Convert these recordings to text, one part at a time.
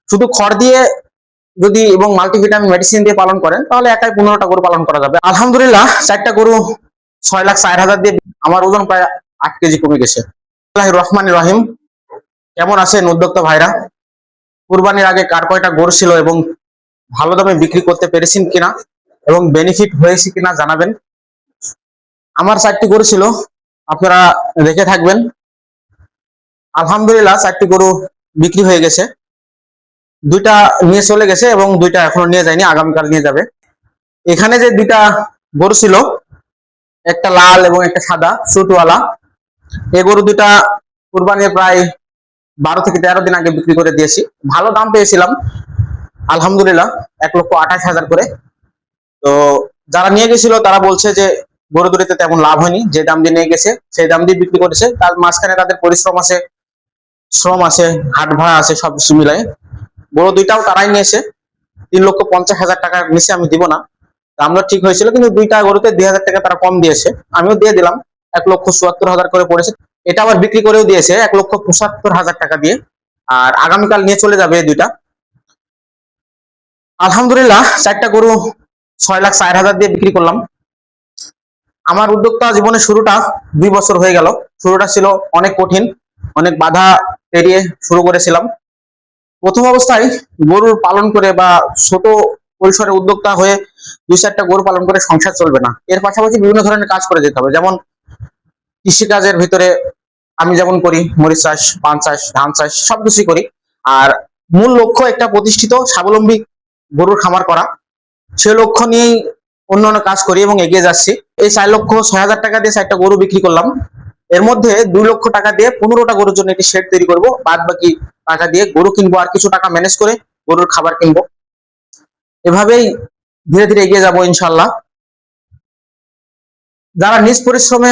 শুধু খড় দিয়ে যদি এবং মাল্টিভিটামিন মেডিসিন দিয়ে পালন করেন তাহলে একাই 15টা গরু পালন করা যাবে। আলহামদুলিল্লাহ 4টা গরু 6,60,000 দিয়ে আমার ওজন প্রায় 8 কেজি কমে গেছে। রহমান রহিম, কেমন আছেন উদ্যোক্তা ভাইরা? কুরবানির আগে কার কয়টা গরু ছিল এবং ভালো দামে বিক্রি করতে পেরেছেন কিনা এবং বেনিফিট হয়েছে কিনা জানাবেন। আমার 4টি গরু ছিল, আপনারা দেখে থাকবেন। আলহামদুলিল্লাহ 4টি গরু বিক্রি হয়ে গেছে। 2টা নিয়ে চলে গেছে এবং 2টা এখনো নিয়ে যায়নি, আগামীকাল নিয়ে যাবে। এখানে যে 2টা গরু ছিল, একটা লাল এবং একটা সাদা সুটওয়ালা, এই গরু 2টা কুরবানির প্রায় 12 থেকে 13 দিন আগে বিক্রি করে দিয়েছি। ভালো দাম পেয়েছিলাম আলহামদুলিল্লাহ, 1,28,000 করে। তো যারা নিয়ে গেছিল তারা বলছে যে গরু দুটিতে তেমন লাভ হয়নি, যে দাম দিয়ে নিয়ে গেছে সেই দাম দিয়ে বিক্রি করেছে, তার মাঝখানে তাদের পরিশ্রম আছে, শ্রম আছে, হাট ভাড়া আছে, সব কিছু মিলাই গরু 2টাও তারাই নিয়েছে। 3,50,000 টাকার নিচে আমি দিব না, আমরা ঠিক হয়েছিল, কিন্তু 2টা গরুতে 2,000 টাকা তারা কম দিয়েছে, আমিও দিয়ে দিলাম। 1,74,000 করে পড়েছে। এটা আবার বিক্রি করেও দিয়েছে 1,75,000 টাকা দিয়ে। আর আগামীকাল নিয়ে চলে যাবে 2টা। আলহামদুলিল্লাহ 4টা গরু 6,60,000 দিয়ে বিক্রি করলাম। আমার উদ্যোক্তা জীবনের শুরুটা 2 বছর হয়ে গেল। শুরুটা ছিল অনেক কঠিন, অনেক বাধা পেরিয়ে শুরু করেছিলাম। প্রথম অবস্থায় গরুর পালন করে বা ছোট পরিসরে উদ্যোক্তা হয়ে 2-4টা গরু পালন করে সংসার চলবে না, এর পাশাপাশি বিভিন্ন ধরনের কাজ করে যেতে হবে। যেমন কৃষিকাজের ভিতরে আমি যেমন করি, মরিচ চাষ, পান চাষ, ধান চাষ, সবকিছুই করি। আর মূল লক্ষ্য একটা প্রতিষ্ঠিত স্বাবলম্বী গরুর খামার করা, সে লক্ষ্য নিয়েই অন্যান্য কাজ করি এবং এগিয়ে যাচ্ছি। এই 4,06,000 টাকা দিয়ে 4টা গরু বিক্রি করলাম। এর মধ্যে 2 লক্ষ টাকা দিয়ে 15টা গরুর জন্য একটি শেড তৈরি করব, বাদ বাকি টাকা দিয়ে গরু কিনবো, আর কিছু টাকা ম্যানেজ করে গরুর খাবার কিনবো। এভাবেই ধীরে ধীরে এগিয়ে যাবো ইনশাল্লাহ। যারা নিজ পরিশ্রমে,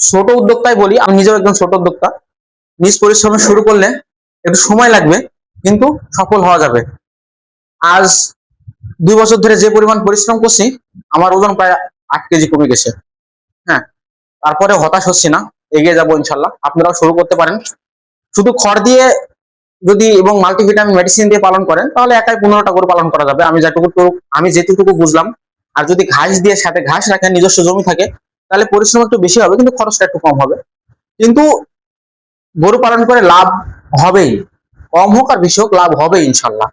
ছোট উদ্যোক্তাই বলি, আমি নিজেও একজন ছোট উদ্যোক্তা, নিজ পরিশ্রমে শুরু করলে একটু সময় লাগবে কিন্তু সফল হওয়া যাবে। আজ 2 বছর ধরে যে পরিমাণ পরিশ্রম করছি, আমার ওজন প্রায় 8 কেজি কমে গেছে। হ্যাঁ, তারপরে হতাশ হচ্ছি না, এগিয়ে যাবো ইনশাল্লাহ। আপনারাও শুরু করতে পারেন। শুধু খড় দিয়ে যদি এবং মাল্টিভিটামিন মেডিসিন দিয়ে পালন করেন তাহলে একাই 15টা গরু পালন করা যাবে, আমি যেটুকু বুঝলাম। আর যদি ঘাস দিয়ে সাথে ঘাস রাখেন, নিজস্ব জমি থাকে, তাহলে পরিশ্রম একটু বেশি হবে কিন্তু খরচটা একটু কম হবে। কিন্তু গরু পালন করে লাভ হবেই, কম হোক আর বেশি হোক লাভ হবে ইনশাল্লাহ।